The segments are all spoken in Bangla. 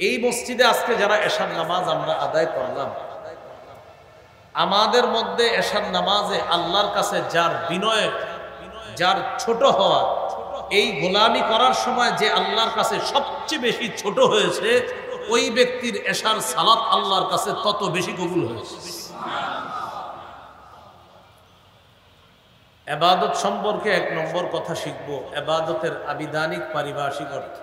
এই মসজিদে আজকে যারা এশার নামাজ আমরা আদায় করলাম, আমাদের মধ্যে এশার নামাজে আল্লাহর কাছে যার বিনয়, যার ছোট হওয়া, এই গোলামি করার সময় যে আল্লাহর কাছে সবচেয়ে বেশি ছোট হয়েছে, ওই ব্যক্তির এশার সালাত আল্লাহর কাছে তত বেশি কবুল হয়েছে। ইবাদত সম্পর্কে এক নম্বর কথা শিখবো, ইবাদতের আবিধানিক পারিভাষিক অর্থ।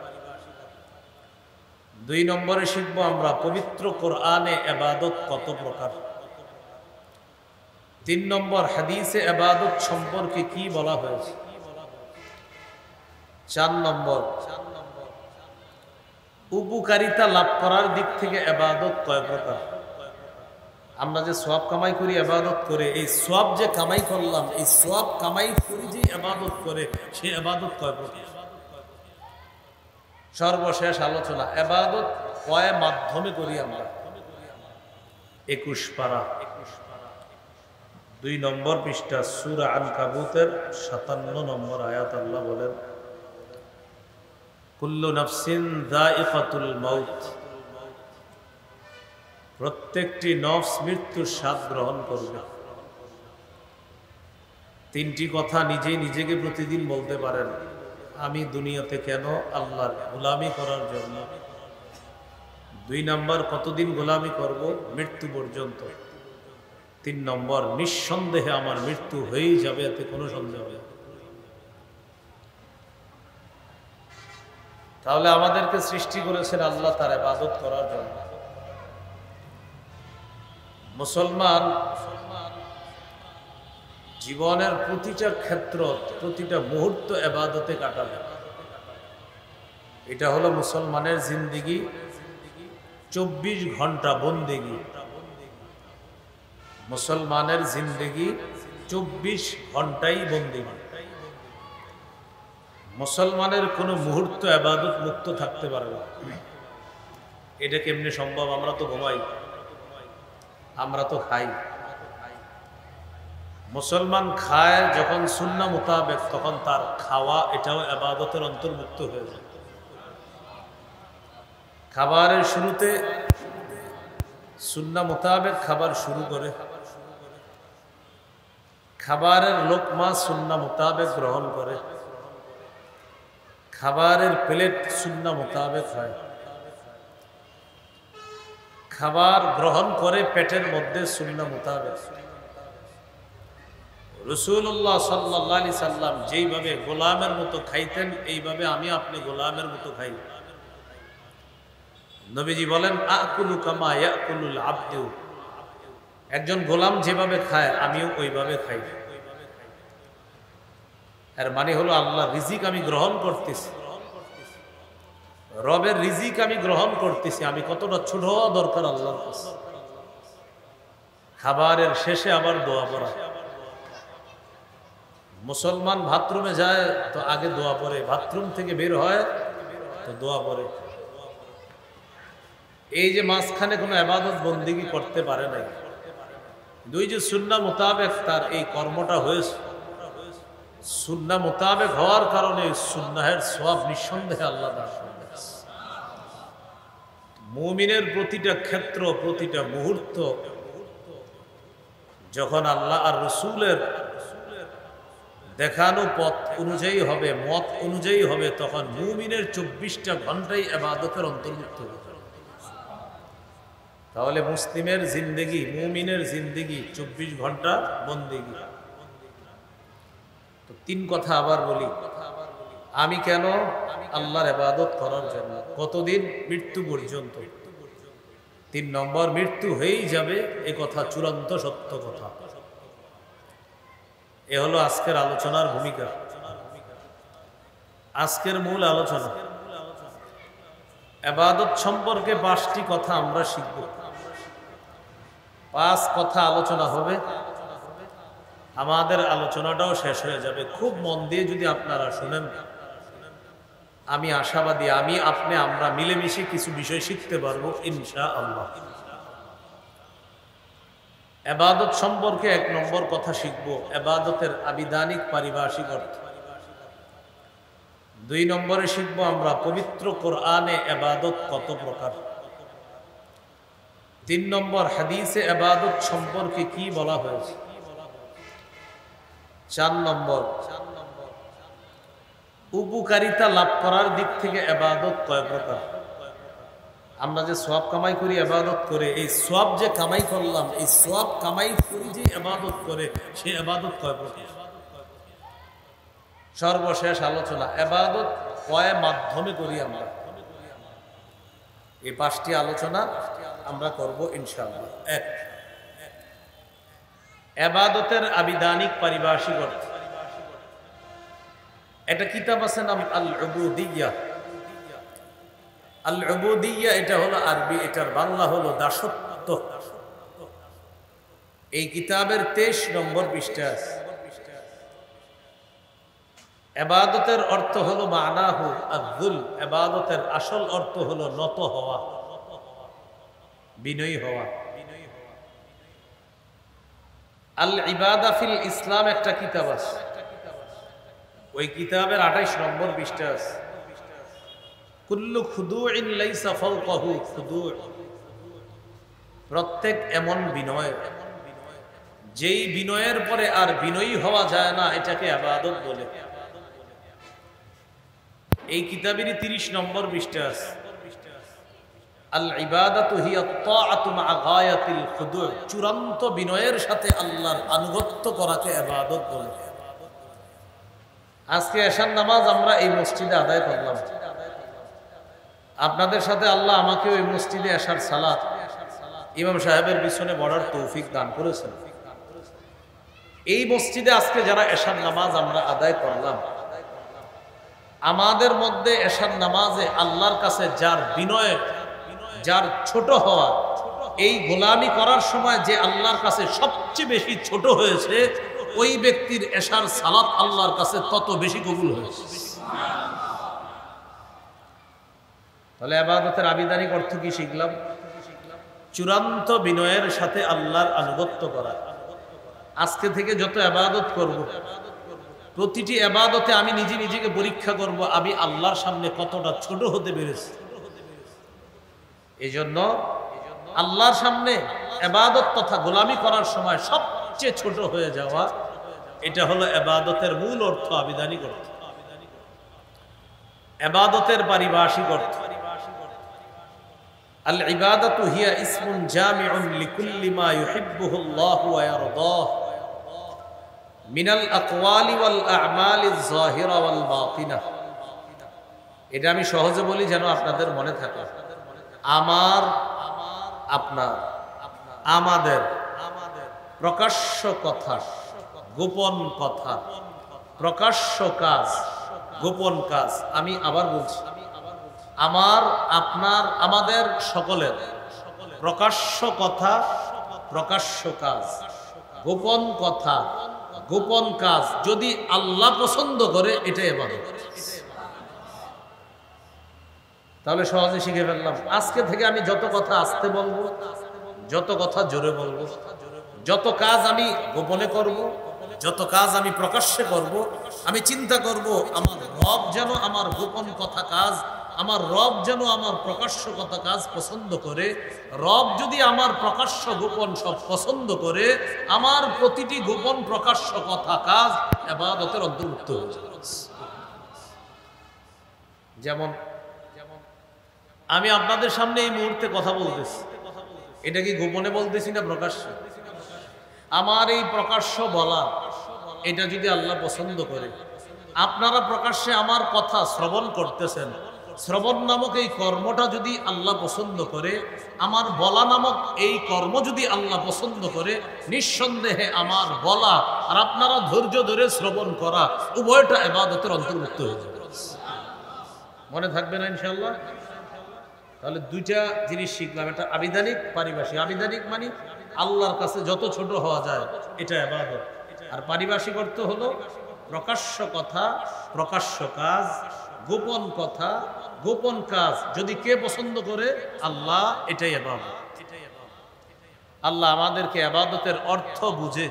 2 নম্বরে শিখবো আমরা পবিত্র কোরআনে ইবাদত কত প্রকার। 3 নম্বর হাদিসে ইবাদত সম্পর্কে কি বলা হয়েছে। 4 নম্বর উপকারিতা লাভ করার দিক থেকে ইবাদত কয় প্রকার। আমরা যে সওয়াব কামাই করি ইবাদত করে, এই সওয়াব যে কামাই করলাম, এই সওয়াব কামাই করি যে ইবাদত করে, সেই ইবাদত কয় প্রকার। সর্বশেষ আলোচনা, ইবাদত কয় মাধ্যমে করি আমরা। 21 পারা 2 নম্বর পৃষ্ঠা সূরা আনকাবুতের 57 নম্বর আয়াত আল্লাহ বলেন, কুল্লু নাফসিন যায়িকাতুল মাউত, প্রত্যেকটি নফস মৃত্যুর স্বাদ গ্রহণ করবে। 3টি কথা নিজেই নিজেকে প্রতিদিন বলতে পারেন, আমি দুনিয়াতে কেন? আল্লাহর গোলামি করার জন্য। 2 নম্বর, কতদিন গোলামি করব? মৃত্যু পর্যন্ত। 3 নম্বর, নিঃসন্দেহে আমার মৃত্যু হয়েই যাবে, এতে কোনো সন্দেহ নেই। তাহলে আমাদেরকে সৃষ্টি করেছেন আল্লাহ তার ইবাদত করার জন্য। মুসলমান জীবনের প্রতিটা ক্ষেত্র, প্রতিটা মুহূর্ত ইবাদতে কাটাবে। এটা হলো মুসলমানের জিন্দেগি, 24 ঘন্টা বন্দেগি। মুসলমানের জিন্দেগি 24 ঘন্টাই বন্দেগি। মুসলমানের কোনো মুহূর্ত ইবাদত মুক্ত থাকতে পারে না। এটা কেমনে সম্ভব? আমরা তো ঘুমাই, আমরা তো খাই। মুসলমান খায় যখন সুন্নাহ মোতাবেক, তখন তার খাওয়া এটাও ইবাদতের অন্তর্ভুক্ত হয়ে যায়। খাবারের শুরুতে সুন্নাহ মোতাবেক খাবার শুরু করে, খাবারের লোকমা সুন্নাহ মোতাবেক গ্রহণ করে, খাবারের প্লেট সুন্নাহ মোতাবেক হয়, খাবার গ্রহণ করে পেটের মধ্যে সুন্নাহ মোতাবেক। রাসূলুল্লাহ সাল্লাল্লাহু আলাইহি সাল্লাম যেইভাবে গোলামের মতো খাইতেন, এইভাবে আমি আপনি গোলামের মতো খাই। নবীজি বলেন, আকুলু কামা ইয়াকুলুল আবদু, একজন গোলাম যেভাবে খায় আমিও ওইভাবে খাই। এর মানে হলো আল্লাহ রিজিক আমি গ্রহণ করতেছি, রবের রিজিক আমি গ্রহণ করতেছি। আমি কতটা ছোট হওয়া দরকার আল্লাহর কাছে। খাবারের শেষে আবার দোয়া পড়া। মুসলমান বাথরুমে যায় তো আগে দোয়া পড়ে, বাথরুম থেকে বের হয় তো দোয়া পড়ে। এই যে মাঝখানে কোনো ইবাদত বন্দেগী করতে পারে নাই, 2 যে সুন্নাহ মোতাবেক তার এই কর্মটা হয়েছে, সুন্নাহ মোতাবেক হওয়ার কারণে সুন্নাহের সওয়াব নিঃসন্দেহে আল্লাহ দান করেন। মুমিনের প্রতিটা ক্ষেত্র, প্রতিটা মুহূর্ত যখন আল্লাহ আর রাসূলের দেখানো পথ অনুযায়ী হবে, মত অনুযায়ী হবে, তখন মুমিনের 24টা ঘন্টাই ইবাদতের অন্তর্ভুক্ত হবে। তাহলে মুসলিমের জিন্দেগি, মুমিনের জিন্দেগি 24 ঘন্টা বন্দেগি। তো 3 কথা আবার বলি, আমি কেন? আল্লাহর ইবাদত করার জন্য। কতদিন? মৃত্যু পর্যন্ত। 3 নম্বর, মৃত্যু হয়েই যাবে, এ কথা চূড়ান্ত সত্য কথা। এ হলো আজকের আলোচনার ভূমিকা, আজকের মূল আলোচনা। ইবাদত সম্পর্কে 5টি কথা আমরা শিখব। 5 কথা আলোচনা হবে, আমাদের আলোচনাটাও শেষ হয়ে যাবে। খুব মন দিয়ে যদি আপনারা শুনেন, আমি আশাবাদী, আমি আপনি আমরা মিলেমিশে কিছু বিষয় শিখতে পারবো ইনশাআল্লাহ। ইবাদত সম্পর্কে 1 নম্বর কথা শিখব, ইবাদতের আবিধানিক পারিভাষিক অর্থ। 2 নম্বরে শিখবো আমরা পবিত্র কোরআনে ইবাদত কত প্রকার। 3 নম্বর হাদিসে ইবাদত সম্পর্কে কি বলা হয়েছে। 4 নম্বর উপকারিতা লাভ করার দিক থেকে ইবাদত কয় প্রকার। আমরা যে সওয়াব কামাই করি ইবাদত করে, এই সওয়াব যে কামাই করলাম, এই সওয়াব কামাই করি যে ইবাদত করে, সেই ইবাদত কয় প্রকার। সর্বশেষ আলোচনা ইবাদত কয় মাধ্যমে করি আমরা। এই 5টি আলোচনা আমরা করব ইনশাআল্লাহ। 1, ইবাদতের আবিধানিক পারিভাষিক অর্থ। একটা কিতাব আছে নাম আল উবুদিয়্যাহ। আল উবুদিয়্যাহ এটা হলো আরবি, এটার বাংলা হলো দাসত্ব। এই কিতাবের 23 নম্বর পৃষ্ঠা আছে। ইবাদতের অর্থ হলো মানাহু আয-যুল। ইবাদতের আসল অর্থ হলো নত হওয়া, বিনয়ী হওয়া। আল ইবাদা ফিল ইসলাম একটা কিতাব আছে, ওই কিতাবের 28 নম্বর পৃষ্ঠা আছে। কুল্লু খুদুইন লাইসা ফাওকাহু খুদু'। প্রত্যেক এমন বিনয় যেই বিনয়ের পরে আর বিনয়ী হওয়া যায় না, এটাকে ইবাদত বলে। এই কিতাবেরই 30 নম্বর পৃষ্ঠা আছে। আল ইবাদাতু হিয়া তাআতু মা গায়াতিল খুদু'। চূড়ান্ত বিনয়ের সাথে আল্লাহর আনুগত্য করাকে ইবাদত বলে। আজকে এশার নামাজ আমরা এই মসজিদে আদায় করলাম। আপনাদের সাথে আল্লাহ আমাকে ওই মসজিদে এশার সালাত ইমাম সাহেবের পিছনে পড়ার তৌফিক দান করেছেন। এই মসজিদে আজকে যারা এশার নামাজ আমরা আদায় করলাম, আমাদের মধ্যে এশার নামাজে আল্লাহর কাছে যার বিনয়, যার ছোট হওয়া, এই গোলামি করার সময় যে আল্লাহর কাছে সবচেয়ে বেশি ছোট হয়েছে, ওই ব্যক্তির এশার সালাত আল্লাহর কাছে তত বেশি কবুল হয়েছে। তাহলে ইবাদতের আবিধানিক অর্থ কি শিখলাম? চূড়ান্ত বিনয়ের সাথে আল্লাহর আনুগত্য করা। আজকে থেকে যত ইবাদত করব, প্রতিটি ইবাদতে আমি নিজেকে পরীক্ষা করব, আমি আল্লাহর সামনে কতটা ছোট হতে পেরেছি। এই জন্য আল্লাহর সামনে ইবাদত তথা গোলামি করার সময় সবচেয়ে ছোট হয়ে যাওয়া, এটা হলো ইবাদতের মূল অর্থ, আবিধানিক অর্থ। ইবাদতের পারিভাষিক অর্থ। আল ইবাদাতু হিয়া ইসমুন জামিউন লিকুল্লি মা ইউহিব্বুহু আল্লাহু ওয়া ইয়ারদাহু মিনাল আকওয়ালি ওয়াল আ'মালিজ যাহিরা ওয়াল বাতিনা। এটা আমি সহজে বলি যেন আপনাদের মনে থাকে। আমার, আপনার, আমাদের প্রকাশ্য কথা, গোপন কথা, প্রকাশ্য কাজ, গোপন কাজ। আমি আবার বলছি, আমার, আপনার, আমাদের সকলের প্রকাশ্য কথা, প্রকাশ্য কাজ, গোপন কথা, গোপন কাজ যদি আল্লাহ পছন্দ করে, এটাই ইবাদত। তাহলে সহজে শিখে ফেললাম। আজকে থেকে আমি যত কথা আস্তে বলবো, যত কথা জোরে বলবো, যত কাজ আমি গোপনে করব, যত কাজ আমি প্রকাশ্যে করব, আমি চিন্তা করব আমার রব যেন আমার গোপন কথা কাজ, আমার রব যেন আমার প্রকাশ্য কথা কাজ পছন্দ করে। রব যদি আমার প্রকাশ্য গোপন সব পছন্দ করে, আমার প্রতিটি গোপন প্রকাশ্য কথা কাজ ইবাদতের অন্তর্ভুক্ত হয়ে যাবে। যেমন আমি আপনাদের সামনে এই মুহূর্তে কথা বলতেছি, এটা কি গোপনে বলতেছি না প্রকাশ্যে? আমার এই প্রকাশ্য বলা, এটা যদি আল্লাহ পছন্দ করে, আপনারা প্রকাশ্যে আমার কথা শ্রবণ করতেছেন, শ্রবণ নামক এই কর্মটা যদি আল্লাহ পছন্দ করে, আমার বলা নামক এই কর্ম যদি আল্লাহ পছন্দ করে, নিঃসন্দেহে আমার বলা আর আপনারা ধৈর্য ধরে শ্রবণ করা উভয়টা ইবাদতের অন্তর্ভুক্ত হয়ে যাবে। মনে থাকবে না ইনশাআল্লাহ? তাহলে দুইটা জিনিস শিখলাম, এটা আবিধানিক, পারিভাষিক। আবিধানিক মানে আল্লাহর কাছে যত ছোট হওয়া যায়, এটা ইবাদত। আর পারিভাষিক অর্থ হলো প্রকাশ্য কথা, প্রকাশ্য কাজ, গোপন কথা, গোপন কাজ যদি কে পছন্দ করে, আল্লাহ, এটাই ইবাদত। আল্লাহ আমাদেরকে ইবাদতের অর্থ বুঝে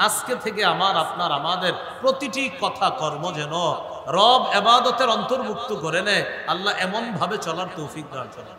আজকে থেকে আমার, আপনার, আমাদের প্রতিটি কথা কর্ম যেন রব ইবাদতের অন্তর্ভুক্ত করে নেয়, আল্লাহ এমন ভাবে চলার তৌফিক দান করেন।